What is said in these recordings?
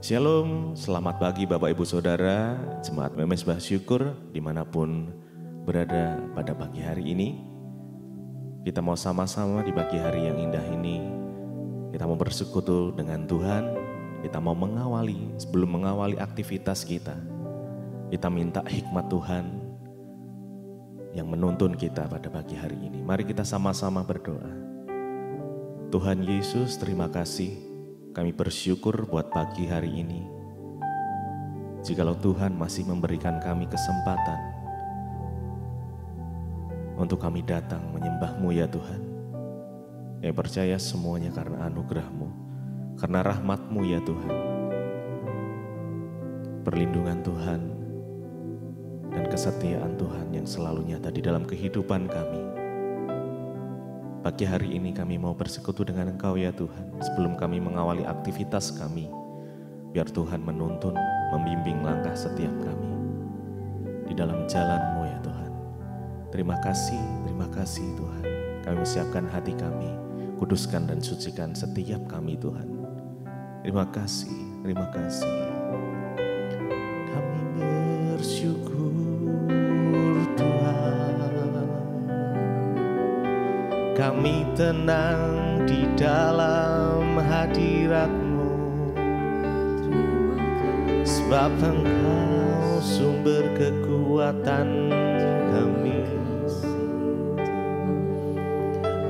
Shalom, selamat pagi Bapak Ibu Saudara, Jemaat Memesbah Syukur dimanapun berada pada pagi hari ini. Kita mau sama-sama di pagi hari yang indah ini, kita mau bersekutu dengan Tuhan, kita mau mengawali, sebelum mengawali aktivitas kita minta hikmat Tuhan yang menuntun kita pada pagi hari ini. Mari kita sama-sama berdoa. Tuhan Yesus, terima kasih. Kami bersyukur buat pagi hari ini. Jikalau Tuhan masih memberikan kami kesempatan untuk kami datang menyembah-Mu ya Tuhan. Kami percaya semuanya karena anugerah-Mu, karena rahmat-Mu ya Tuhan. Perlindungan Tuhan dan kesetiaan Tuhan yang selalu nyata di dalam kehidupan kami. Pagi hari ini kami mau bersekutu dengan Engkau ya Tuhan. Sebelum kami mengawali aktivitas kami, biar Tuhan menuntun, membimbing langkah setiap kami di dalam jalan-Mu ya Tuhan. Terima kasih Tuhan. Kami siapkan hati kami, kuduskan dan sucikan setiap kami Tuhan. Terima kasih. Kami bersyukur Tuhan. Kami tenang di dalam hadirat-Mu, sebab Engkau sumber kekuatan kami.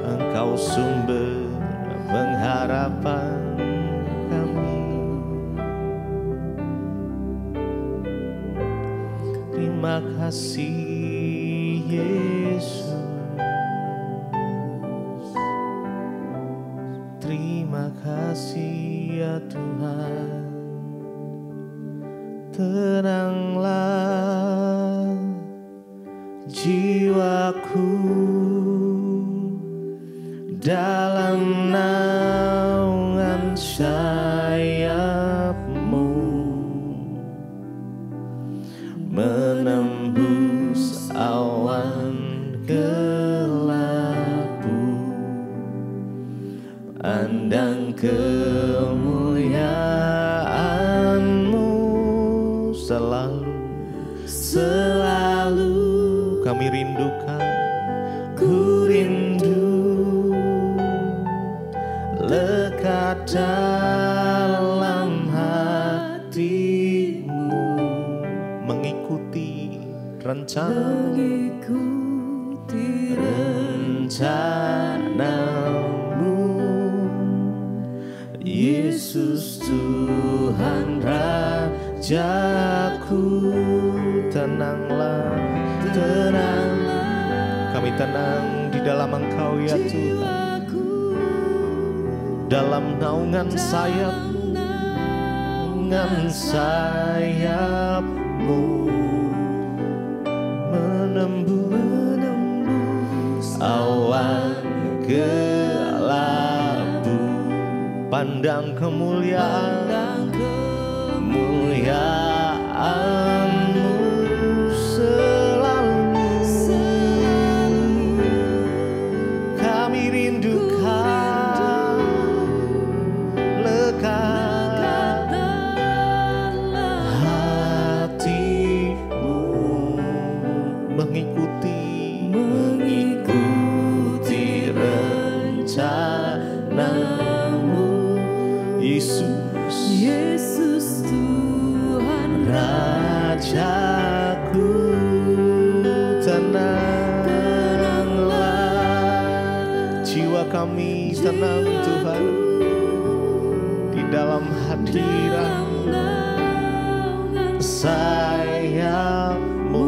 Engkau sumber pengharapan kami. Terima kasih Yesus. Terima kasih ya Tuhan. Tenanglah jiwaku dalam naungan sayap-Mu, menembus awan gelapu, pandang kemuliaan-Mu selalu kami rindukan. Ku rindu lekat dalam hati-Mu, mengikuti rencana-Mu. Yesus Tuhan Rajaku, tenang. Kami tenang di dalam Engkau ya Tuhan. Dalam naungan sayap-Mu, menembus awan gelapu, pandang kemuliaan-Mu selalu kami rindukan, lekat hati-Mu, mengikuti rencana-Mu. Yesus Tuhan Rajaku, tenanglah jiwa kami, tenang Tuhan di dalam hadirat sayap-Mu,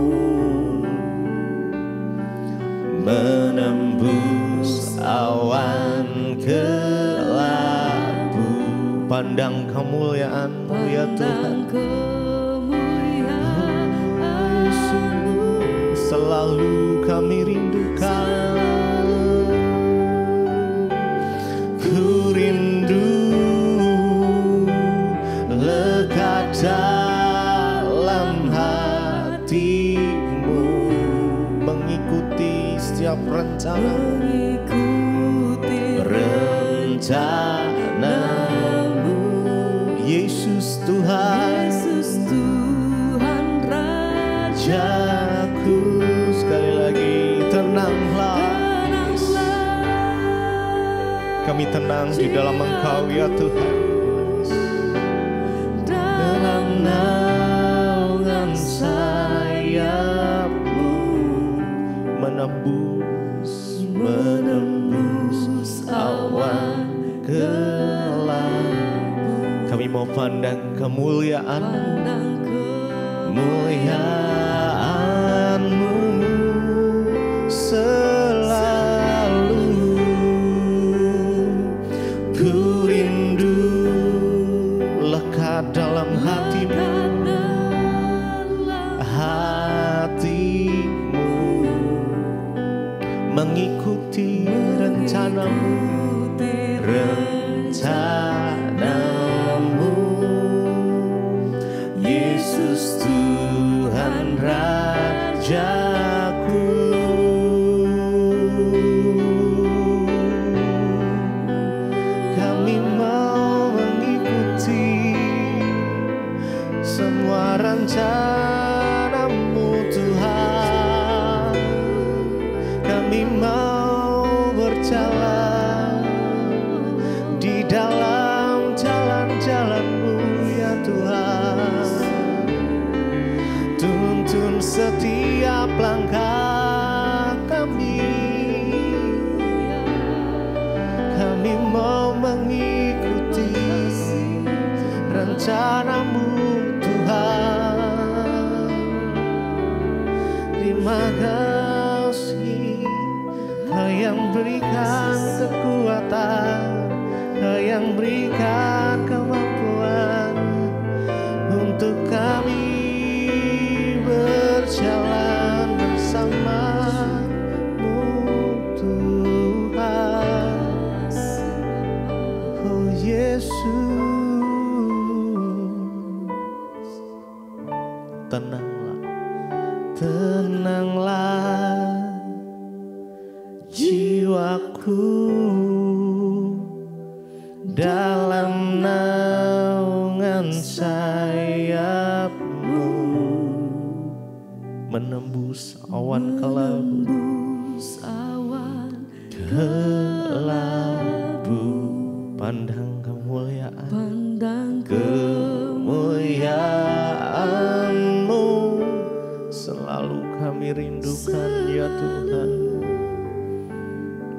menembus awan gelapu, pandang kemuliaan-Mu ya Tuhan. Selalu kami rindukan. Ku rindu lekat dalam hati-Mu, mengikuti setiap rencana-Mu. Yesus Tuhan Rajaku. Sekali lagi, tenanglah. Kami tenang di dalam Engkau ya Tuhan. Dalam naungan sayap-Mu menembus awan kelabu. Kami mau pandang kemuliaan-Mu selalu. Ku rindu lekat dalam hati-Mu, mengikuti rencana-Mu, Yesus Tuhan Rajaku. Kami mau mengikuti semua rencana-Mu Tuhan. Kami mau berjalan di dalam jalan-jalan-Mu ya Tuhan. Tuntun setiap langkah kami. Kami mau mengikuti rencana-Mu Tuhan. Terima kasih Kau yang berikan kekuatan, Kau yang berikan kemampuan untuk kami berjalan bersama-Mu Tuhan. Oh Yesus, tenanglah, tenanglah jiwaku dalam naungan sayap-Mu, menembus awan kelabu, pandang kemuliaan-Mu selalu kami rindukan ya Tuhan.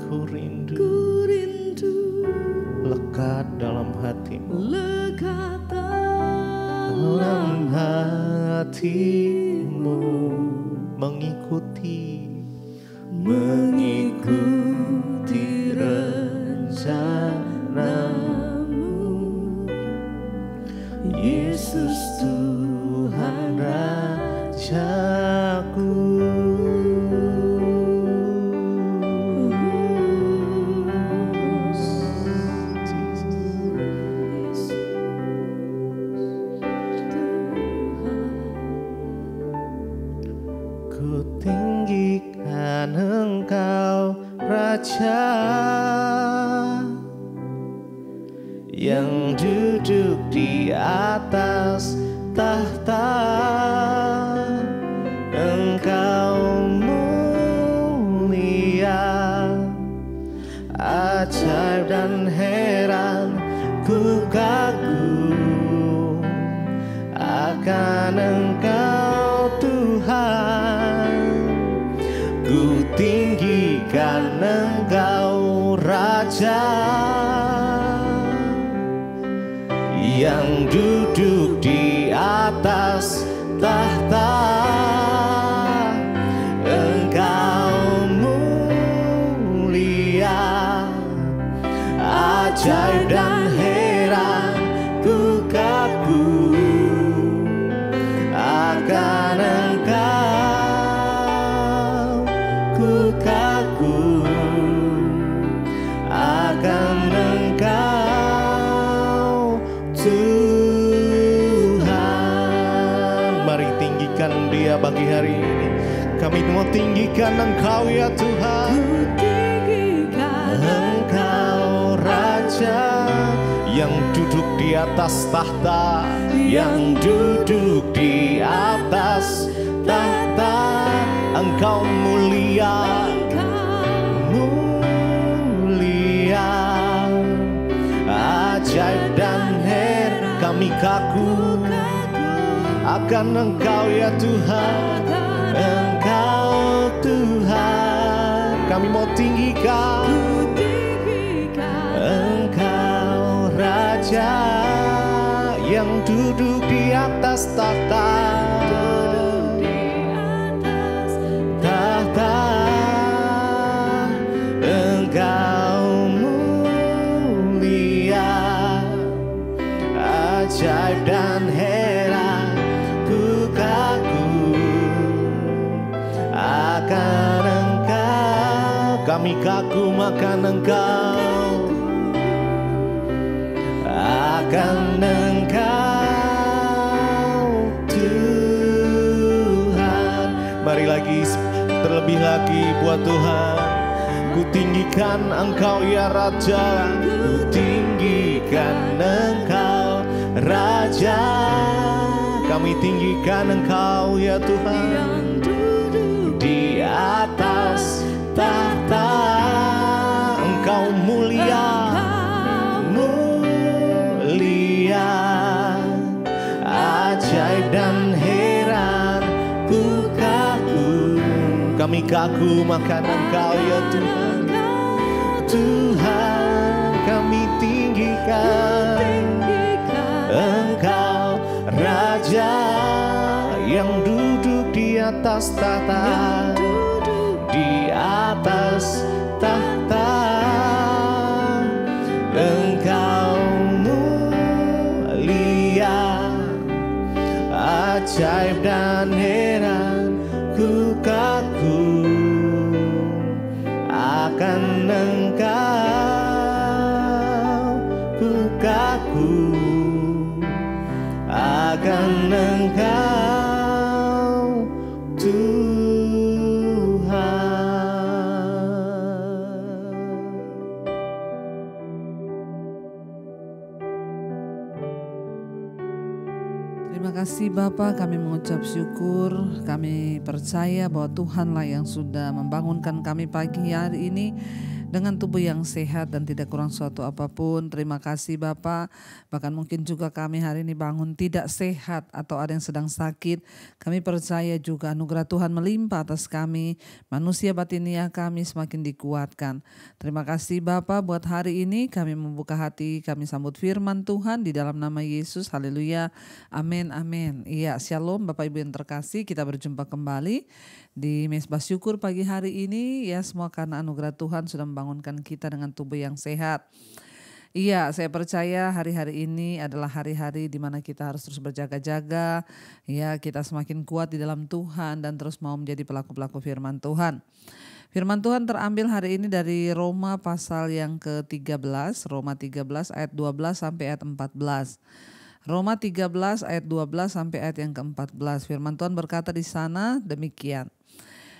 Ku rindu lekat dalam hati-Mu, dalam hati-Mu, mengikuti rencana-Mu, Yesus Tuhan Rajaku. Tinggikan Engkau Raja yang duduk di atas tahta. Engkau mulia, ajaib dan heran, ku kagum akan Engkau Tuhan. Ku tinggikan Engkau Raja yang duduk di atas tahta. Engkau mulia, ajaib dan heran, ku kagum akan Engkau. Ku kagum akan Engkau Tuhan. Mari tinggikan Dia pagi hari ini. Kami mau tinggikan Engkau ya Tuhan. Engkau Raja yang duduk di atas tahta, yang duduk di atas tahta. Engkau mulia, mulia, ajaib dan heran. Kami kaku akan Engkau ya Tuhan, Engkau Tuhan. Kami mau tinggikan Engkau Raja yang duduk di atas tahta. Tahta Engkau mulia, ajaib dan heran. Ku kagum akan Engkau, kami kagum akan Engkau, akan Engkau Tuhan. Mari lagi, terlebih lagi buat Tuhan. Ku tinggikan Engkau ya Raja, ku tinggikan Engkau Raja. Kami tinggikan Engkau ya Tuhan, di atas tahta. Engkau mulia, mulia, ajaib dan heran. Ku kagum, kami kagum akan Engkau ya Tuhan. Tuhan kami tinggikan Engkau Raja yang duduk di atas tahta, di atas tahta. Engkau mulia, ajaib dan heran. Ku kagum akan Engkau, ku kagum akan Engkau Tuhan. Terima kasih Bapa, kami mengucap syukur. Kami percaya bahwa Tuhanlah yang sudah membangunkan kami pagi hari ini dengan tubuh yang sehat dan tidak kurang suatu apapun. Terima kasih Bapa. Bahkan mungkin juga kami hari ini bangun tidak sehat atau ada yang sedang sakit. Kami percaya juga anugerah Tuhan melimpah atas kami. Manusia batiniah kami semakin dikuatkan. Terima kasih Bapa, buat hari ini kami membuka hati, kami sambut firman Tuhan di dalam nama Yesus. Haleluya. Amin, amin. Iya, shalom Bapak Ibu yang terkasih. Kita berjumpa kembali di Mesbah Syukur pagi hari ini. Ya, semua karena anugerah Tuhan sudah membangunkan kita dengan tubuh yang sehat. Iya, saya percaya hari-hari ini adalah hari-hari di mana kita harus terus berjaga-jaga. Ya, kita semakin kuat di dalam Tuhan dan terus mau menjadi pelaku-pelaku firman Tuhan. Firman Tuhan terambil hari ini dari Roma pasal yang ke-13, Roma 13 ayat 12 sampai ayat 14. Roma 13 ayat 12 sampai ayat yang ke-14. Firman Tuhan berkata di sana demikian.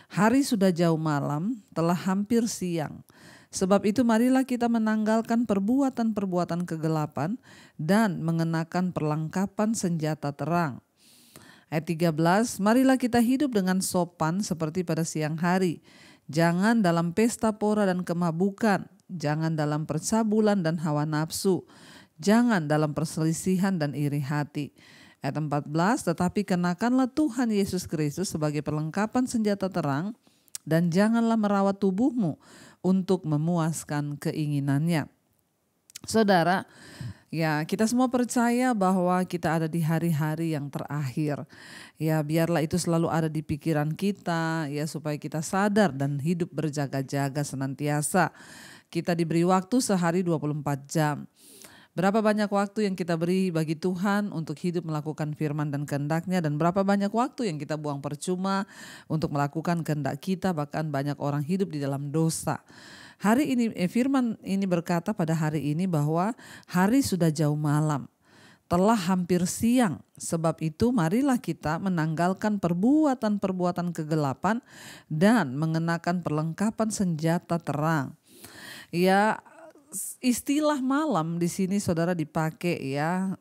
Hari sudah jauh malam, telah hampir siang. Sebab itu marilah kita menanggalkan perbuatan-perbuatan kegelapan dan mengenakan perlengkapan senjata terang. Ayat 13, marilah kita hidup dengan sopan seperti pada siang hari. Jangan dalam pesta pora dan kemabukan, jangan dalam percabulan dan hawa nafsu, jangan dalam perselisihan dan iri hati. Ayat 14, tetapi kenakanlah Tuhan Yesus Kristus sebagai perlengkapan senjata terang dan janganlah merawat tubuhmu untuk memuaskan keinginannya. Saudara, ya kita semua percaya bahwa kita ada di hari-hari yang terakhir. Ya biarlah itu selalu ada di pikiran kita ya supaya kita sadar dan hidup berjaga-jaga senantiasa. Kita diberi waktu sehari 24 jam. Berapa banyak waktu yang kita beri bagi Tuhan untuk hidup melakukan firman dan kehendak-Nya, dan berapa banyak waktu yang kita buang percuma untuk melakukan kehendak kita, bahkan banyak orang hidup di dalam dosa. Hari ini firman ini berkata pada hari ini bahwa hari sudah jauh malam, telah hampir siang. Sebab itu marilah kita menanggalkan perbuatan-perbuatan kegelapan dan mengenakan perlengkapan senjata terang. Ya, istilah malam di sini saudara dipakai ya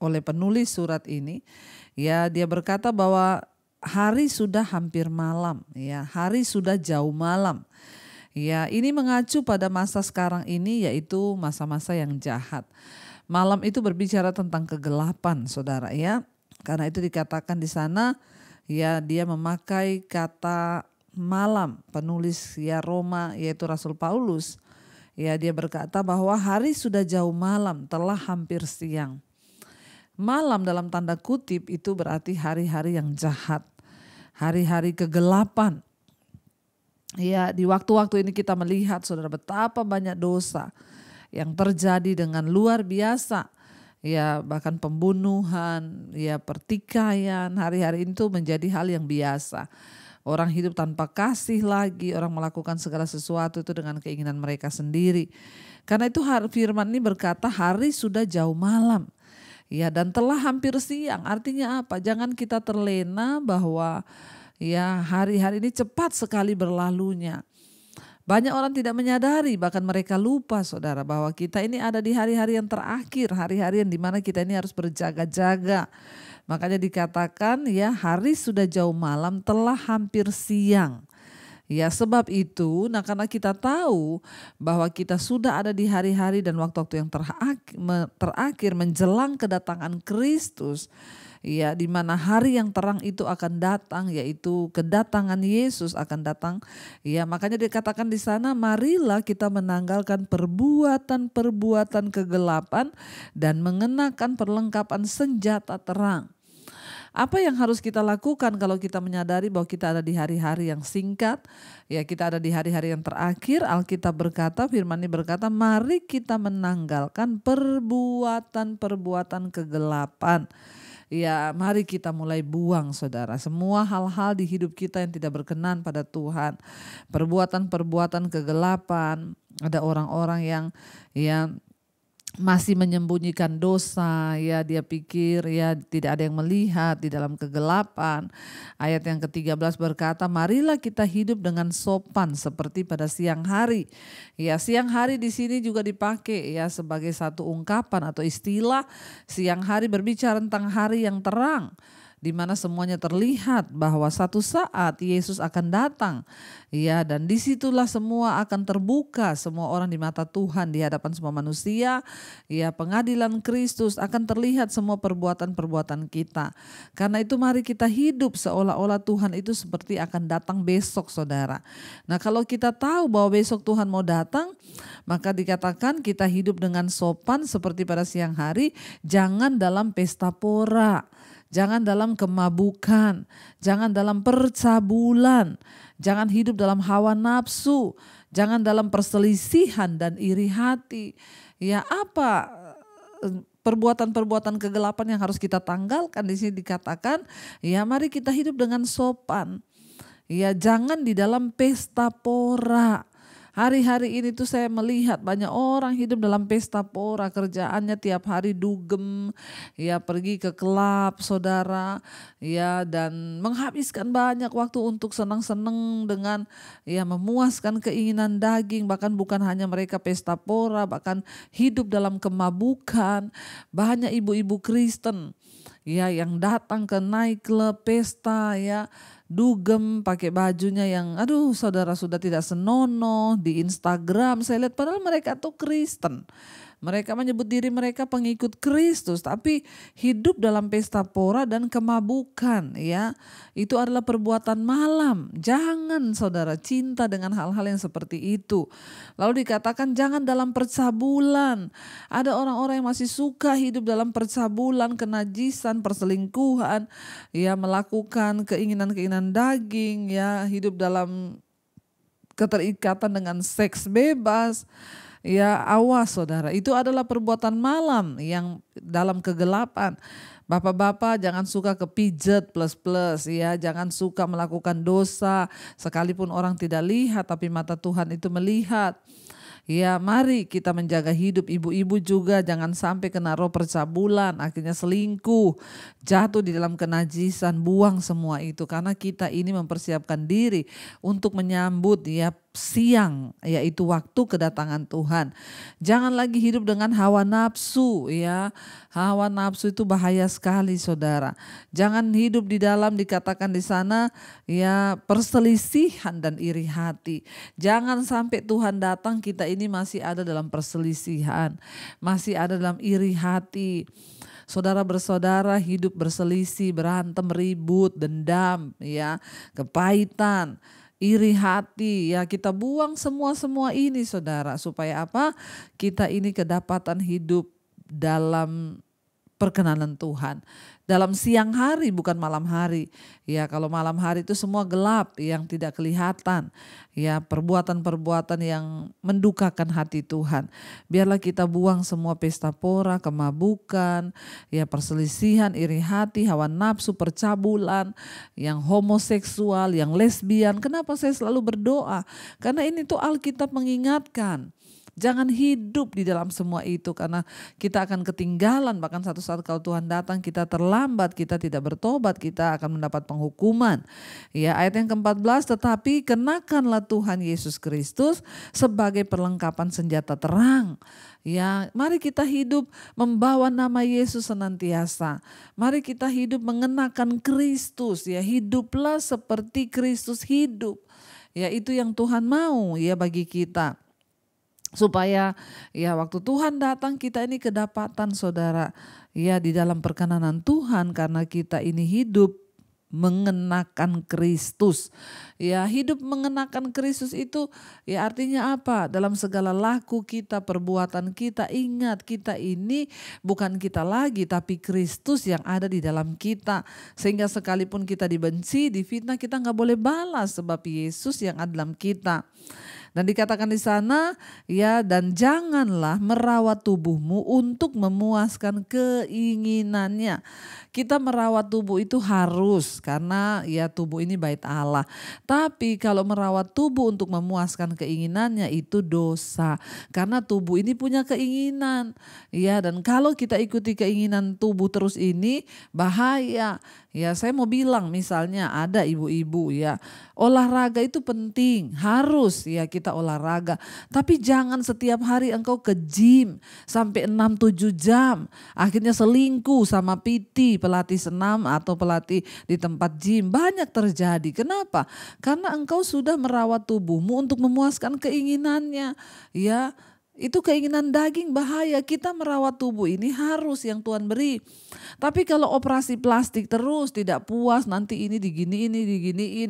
oleh penulis surat ini. Ya, dia berkata bahwa hari sudah hampir malam, ya, hari sudah jauh malam. Ya, ini mengacu pada masa sekarang ini, yaitu masa-masa yang jahat. Malam itu berbicara tentang kegelapan, saudara, ya. Karena itu dikatakan di sana, ya, dia memakai kata malam. Penulis ya Roma, yaitu Rasul Paulus, ya, dia berkata bahwa hari sudah jauh malam, telah hampir siang. Malam dalam tanda kutip itu berarti hari-hari yang jahat, hari-hari kegelapan. Ya, di waktu-waktu ini kita melihat saudara betapa banyak dosa yang terjadi dengan luar biasa. Ya, bahkan pembunuhan, ya, pertikaian, hari-hari itu menjadi hal yang biasa. Orang hidup tanpa kasih lagi, orang melakukan segala sesuatu itu dengan keinginan mereka sendiri. Karena itu firman ini berkata hari sudah jauh malam. Ya, dan telah hampir siang. Artinya apa? Jangan kita terlena bahwa ya hari-hari ini cepat sekali berlalunya. Banyak orang tidak menyadari, bahkan mereka lupa saudara, bahwa kita ini ada di hari-hari yang terakhir, hari-hari yang dimana kita ini harus berjaga-jaga. Makanya dikatakan ya hari sudah jauh malam, telah hampir siang. Ya, sebab itu, nah karena kita tahu bahwa kita sudah ada di hari-hari dan waktu-waktu yang terakhir menjelang kedatangan Kristus. Ya, di mana hari yang terang itu akan datang, yaitu kedatangan Yesus akan datang. Ya, makanya dikatakan di sana, marilah kita menanggalkan perbuatan-perbuatan kegelapan dan mengenakan perlengkapan senjata terang. Apa yang harus kita lakukan kalau kita menyadari bahwa kita ada di hari-hari yang singkat, ya kita ada di hari-hari yang terakhir? Alkitab berkata, firman ini berkata, mari kita menanggalkan perbuatan-perbuatan kegelapan. Ya, mari kita mulai buang saudara semua hal-hal di hidup kita yang tidak berkenan pada Tuhan. Perbuatan-perbuatan kegelapan, ada orang-orang yang masih menyembunyikan dosa, ya dia pikir ya tidak ada yang melihat di dalam kegelapan. Ayat yang ke-13 berkata, marilah kita hidup dengan sopan seperti pada siang hari. Ya, siang hari di sini juga dipakai ya sebagai satu ungkapan atau istilah. Siang hari berbicara tentang hari yang terang, di mana semuanya terlihat bahwa satu saat Yesus akan datang. Ya, dan disitulah semua akan terbuka, semua orang di mata Tuhan, di hadapan semua manusia. Ya, pengadilan Kristus akan terlihat semua perbuatan-perbuatan kita. Karena itu mari kita hidup seolah-olah Tuhan itu seperti akan datang besok saudara. Nah, kalau kita tahu bahwa besok Tuhan mau datang, maka dikatakan kita hidup dengan sopan seperti pada siang hari, jangan dalam pesta pora. Jangan dalam kemabukan, jangan dalam percabulan, jangan hidup dalam hawa nafsu, jangan dalam perselisihan dan iri hati. Ya, apa perbuatan-perbuatan kegelapan yang harus kita tanggalkan? Di sini dikatakan, ya mari kita hidup dengan sopan. Ya, jangan di dalam pesta pora. Hari-hari ini tuh saya melihat banyak orang hidup dalam pesta pora, kerjaannya tiap hari dugem, ya pergi ke klub saudara, ya dan menghabiskan banyak waktu untuk senang-senang dengan ya memuaskan keinginan daging, bahkan bukan hanya mereka pesta pora, bahkan hidup dalam kemabukan. Banyak ibu-ibu Kristen ya yang datang ke nightclub, pesta ya, dugem pakai bajunya yang aduh saudara sudah tidak senonoh di Instagram. Saya lihat padahal mereka tuh Kristen. Mereka menyebut diri mereka pengikut Kristus, tapi hidup dalam pesta pora dan kemabukan ya. Itu adalah perbuatan malam. Jangan saudara cinta dengan hal-hal yang seperti itu. Lalu dikatakan jangan dalam percabulan. Ada orang-orang yang masih suka hidup dalam percabulan, kenajisan, perselingkuhan, ya melakukan keinginan-keinginan daging, ya hidup dalam keterikatan dengan seks bebas. Ya awas saudara, itu adalah perbuatan malam yang dalam kegelapan. Bapak-bapak jangan suka kepijet plus-plus ya, jangan suka melakukan dosa sekalipun orang tidak lihat tapi mata Tuhan itu melihat. Ya mari kita menjaga hidup. Ibu-ibu juga jangan sampai kena roh percabulan, akhirnya selingkuh, jatuh di dalam kenajisan. Buang semua itu karena kita ini mempersiapkan diri untuk menyambut ya siang, yaitu waktu kedatangan Tuhan. Jangan lagi hidup dengan hawa nafsu ya. Hawa nafsu itu bahaya sekali saudara. Jangan hidup di dalam, dikatakan di sana ya, perselisihan dan iri hati. Jangan sampai Tuhan datang kita ini masih ada dalam perselisihan, masih ada dalam iri hati. Saudara bersaudara hidup berselisih, berantem, ribut, dendam ya, kepahitan, iri hati ya, kita buang semua ini saudara, supaya apa? Kita ini kedapatan hidup dalam perkenanan Tuhan. Dalam siang hari bukan malam hari. Ya, kalau malam hari itu semua gelap yang tidak kelihatan. Ya, perbuatan-perbuatan yang mendukakan hati Tuhan. Biarlah kita buang semua pesta pora, kemabukan, ya perselisihan, iri hati, hawa nafsu, percabulan, yang homoseksual, yang lesbian. Kenapa saya selalu berdoa? Karena ini tuh Alkitab mengingatkan. Jangan hidup di dalam semua itu, karena kita akan ketinggalan. Bahkan satu saat kalau Tuhan datang kita terlambat, kita tidak bertobat, kita akan mendapat penghukuman. Ya, ayat yang ke-14, tetapi kenakanlah Tuhan Yesus Kristus sebagai perlengkapan senjata terang. Ya, mari kita hidup membawa nama Yesus senantiasa. Mari kita hidup mengenakan Kristus, ya, hiduplah seperti Kristus hidup. Ya, itu yang Tuhan mau ya bagi kita. Supaya ya waktu Tuhan datang kita ini kedapatan saudara ya di dalam perkenanan Tuhan, karena kita ini hidup mengenakan Kristus. Ya, hidup mengenakan Kristus itu ya artinya apa? Dalam segala laku kita, perbuatan kita, ingat kita ini bukan kita lagi tapi Kristus yang ada di dalam kita. Sehingga sekalipun kita dibenci, difitnah, kita nggak boleh balas sebab Yesus yang ada dalam kita. Dan dikatakan di sana ya, dan janganlah merawat tubuhmu untuk memuaskan keinginannya. Kita merawat tubuh itu harus, karena ya tubuh ini bait Allah. Tapi kalau merawat tubuh untuk memuaskan keinginannya itu dosa. Karena tubuh ini punya keinginan. Ya, dan kalau kita ikuti keinginan tubuh terus ini bahaya. Ya, saya mau bilang misalnya ada ibu-ibu ya, olahraga itu penting, harus ya kita olahraga. Tapi jangan setiap hari engkau ke gym sampai 6-7 jam. Akhirnya selingkuh sama PT, pelatih senam atau pelatih di tempat gym. Banyak terjadi. Kenapa? Karena engkau sudah merawat tubuhmu untuk memuaskan keinginannya. Ya, itu keinginan daging bahaya. Kita merawat tubuh ini harus yang Tuhan beri. Tapi kalau operasi plastik terus tidak puas, nanti ini diginiin,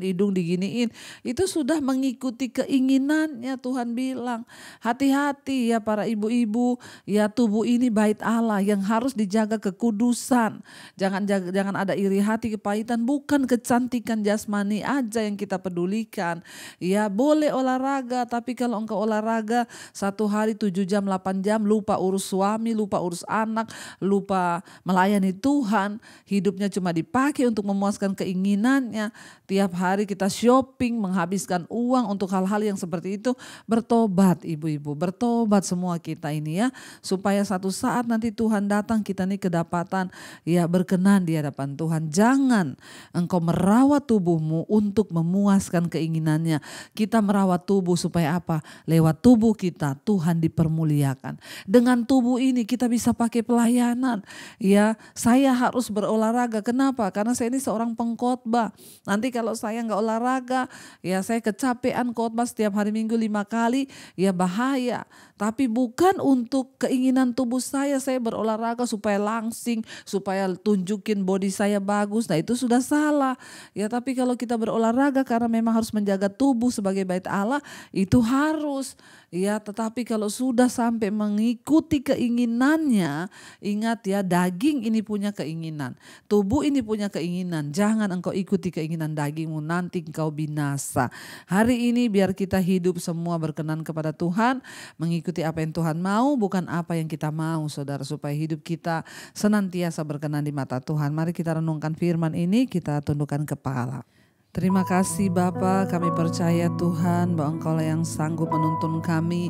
hidung diginiin, itu sudah mengikuti keinginannya. Tuhan bilang hati-hati ya para ibu-ibu, ya tubuh ini bait Allah yang harus dijaga kekudusan. Jangan ada iri hati, kepahitan, bukan kecantikan jasmani aja yang kita pedulikan. Ya boleh olahraga, tapi kalau engkau olahraga satu hari 7 jam, 8 jam, lupa urus suami, lupa urus anak, lupa melayani Tuhan, hidupnya cuma dipakai untuk memuaskan keinginannya. Tiap hari kita shopping, menghabiskan uang untuk hal-hal yang seperti itu. Bertobat ibu-ibu, bertobat semua kita ini ya, supaya satu saat nanti Tuhan datang kita ini kedapatan ya berkenan di hadapan Tuhan. Jangan engkau merawat tubuhmu untuk memuaskan keinginannya. Kita merawat tubuh supaya apa? Lewat tubuh kita Tuhan dipermuliakan. Dengan tubuh ini kita bisa pakai pelayanan. Ya, saya harus berolahraga. Kenapa? Karena saya ini seorang pengkhotbah. Nanti kalau saya nggak olahraga, ya saya kecapean khotbah setiap hari Minggu 5 kali, ya bahaya. Tapi bukan untuk keinginan tubuh saya berolahraga supaya langsing, supaya tunjukin body saya bagus. Nah itu sudah salah. Ya, tapi kalau kita berolahraga karena memang harus menjaga tubuh sebagai bait Allah, itu harus. Ya, tetapi kalau sudah sampai mengikuti keinginannya, ingat ya, daging ini punya keinginan, tubuh ini punya keinginan. Jangan engkau ikuti keinginan dagingmu, nanti engkau binasa. Hari ini biar kita hidup semua berkenan kepada Tuhan, mengikuti apa yang Tuhan mau, bukan apa yang kita mau, saudara, supaya hidup kita senantiasa berkenan di mata Tuhan. Mari kita renungkan firman ini, kita tundukkan kepala. Terima kasih Bapa, kami percaya Tuhan bahwa Engkaulah yang sanggup menuntun kami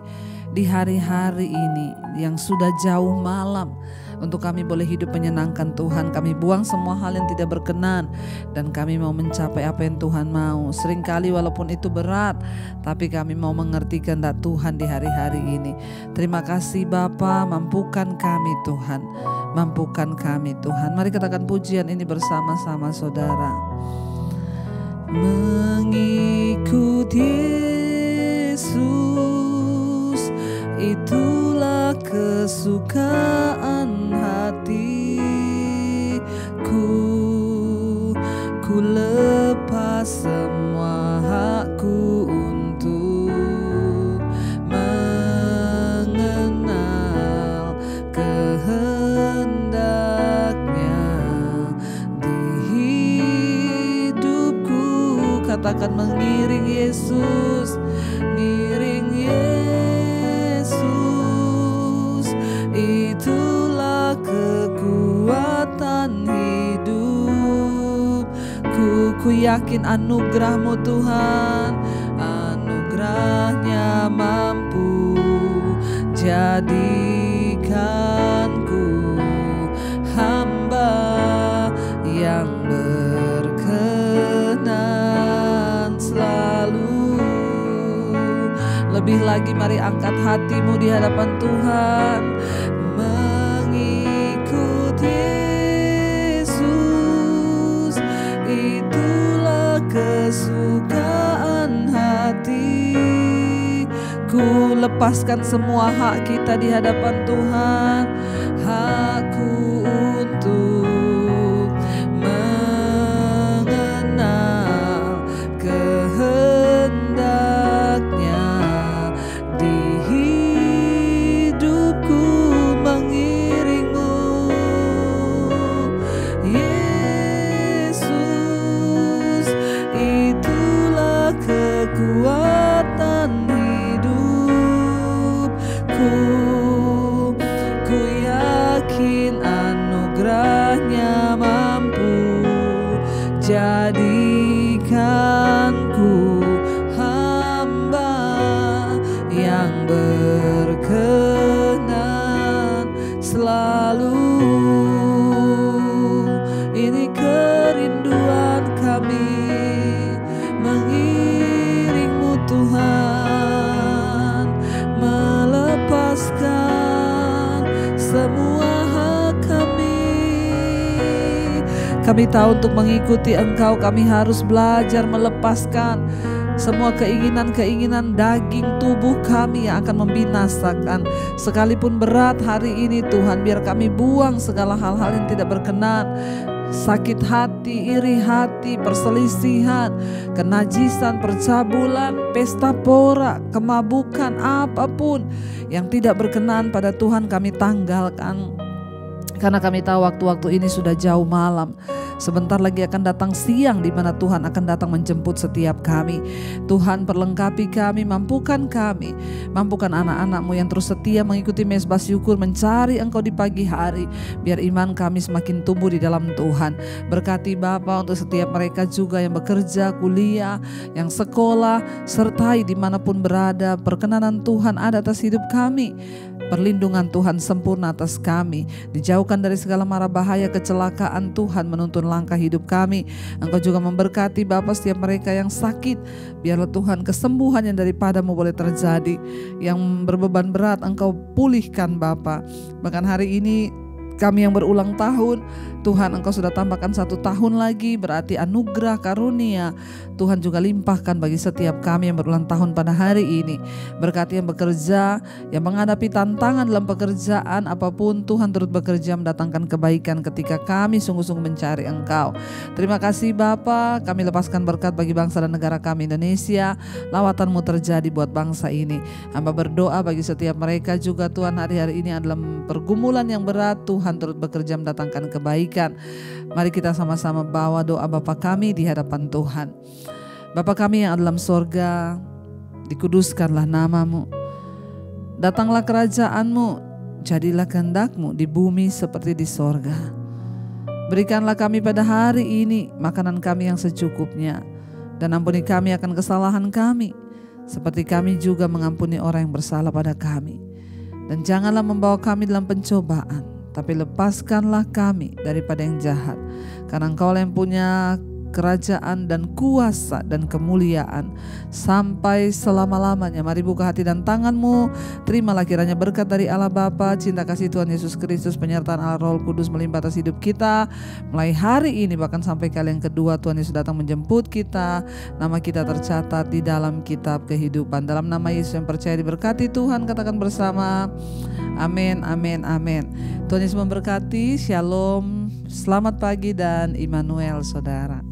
di hari-hari ini yang sudah jauh malam. Untuk kami boleh hidup menyenangkan Tuhan, kami buang semua hal yang tidak berkenan dan kami mau mencapai apa yang Tuhan mau. Seringkali walaupun itu berat, tapi kami mau mengerti kehendak Tuhan di hari-hari ini. Terima kasih Bapa, mampukan kami Tuhan, mampukan kami Tuhan. Mari katakan pujian ini bersama-sama saudara. Mengikut Yesus, itulah kesukaan hatiku. Ku lepas semua hakku untuk mengenal kehendaknya di hidupku. Katakan mengiring Yesus, ngiring Yesus, itulah kekuatan hidupku. Ku yakin anugerah-Mu Tuhan, anugerahnya mampu jadikanku hamba yang berkenan selalu. Lebih lagi mari angkat hatimu di hadapan Tuhan. Mengikut Yesus, itulah kesukaan hatiku. Lepaskan semua hak kita di hadapan Tuhan. Hakku untuk mengenal kehendaknya di hidupku, mengiring-Mu Yesus, itulah kekuatan hidupku. Ku yakin anugerahnya mampu jadikanku hamba yang berkenan selalu. Ini kerinduan kami, mengiring-Mu Tuhan, melepaskan semua hak kami. Kami tahu untuk mengikuti Engkau kami harus belajar melepaskan semua keinginan-keinginan daging tubuh kami yang akan membinasakan. Sekalipun berat hari ini Tuhan, biar kami buang segala hal-hal yang tidak berkenan. Sakit hati, iri hati, perselisihan, kenajisan, percabulan, pesta pora, kemabukan, apapun yang tidak berkenan pada Tuhan kami tanggalkan. Karena kami tahu waktu-waktu ini sudah jauh malam. Sebentar lagi akan datang siang di mana Tuhan akan datang menjemput setiap kami. Tuhan perlengkapi kami, mampukan anak-anak-Mu yang terus setia mengikuti Mezbah Syukur, mencari Engkau di pagi hari. Biar iman kami semakin tumbuh di dalam Tuhan. Berkati Bapa untuk setiap mereka juga yang bekerja, kuliah, yang sekolah, sertai dimanapun berada. Perkenanan Tuhan ada atas hidup kami. Perlindungan Tuhan sempurna atas kami. Dijauhkan dari segala mara bahaya, kecelakaan. Tuhan menuntun langkah hidup kami. Engkau juga memberkati Bapa setiap mereka yang sakit. Biarlah Tuhan kesembuhan yang daripada-Mu boleh terjadi. Yang berbeban berat Engkau pulihkan Bapa. Bahkan hari ini kami yang berulang tahun, Tuhan Engkau sudah tambahkan 1 tahun lagi, berarti anugerah karunia Tuhan juga limpahkan bagi setiap kami yang berulang tahun pada hari ini. Berkati yang bekerja, yang menghadapi tantangan dalam pekerjaan apapun, Tuhan turut bekerja mendatangkan kebaikan ketika kami sungguh-sungguh mencari Engkau. Terima kasih Bapa, kami lepaskan berkat bagi bangsa dan negara kami Indonesia. Lawatan-Mu terjadi buat bangsa ini. Hamba berdoa bagi setiap mereka juga Tuhan, hari-hari ini adalah pergumulan yang berat, Tuhan turut bekerja mendatangkan kebaikan. Mari kita sama-sama bawa doa Bapa kami di hadapan Tuhan. Bapa kami yang ada dalam sorga, dikuduskanlah nama-Mu. Datanglah kerajaan-Mu, jadilah kehendak-Mu di bumi seperti di sorga. Berikanlah kami pada hari ini makanan kami yang secukupnya. Dan ampuni kami akan kesalahan kami, seperti kami juga mengampuni orang yang bersalah pada kami. Dan janganlah membawa kami dalam pencobaan, tapi lepaskanlah kami daripada yang jahat. Karena Engkau yang punya kerajaan dan kuasa dan kemuliaan sampai selama-lamanya. Mari buka hati dan tanganmu, terimalah kiranya berkat dari Allah Bapa, cinta kasih Tuhan Yesus Kristus, penyertaan Allah Roh Kudus melimpah atas hidup kita mulai hari ini bahkan sampai kali yang kedua Tuhan Yesus datang menjemput kita. Nama kita tercatat di dalam kitab kehidupan. Dalam nama Yesus yang percaya diberkati Tuhan, katakan bersama amin, amin, amin. Tuhan Yesus memberkati. Shalom, selamat pagi dan Immanuel saudara.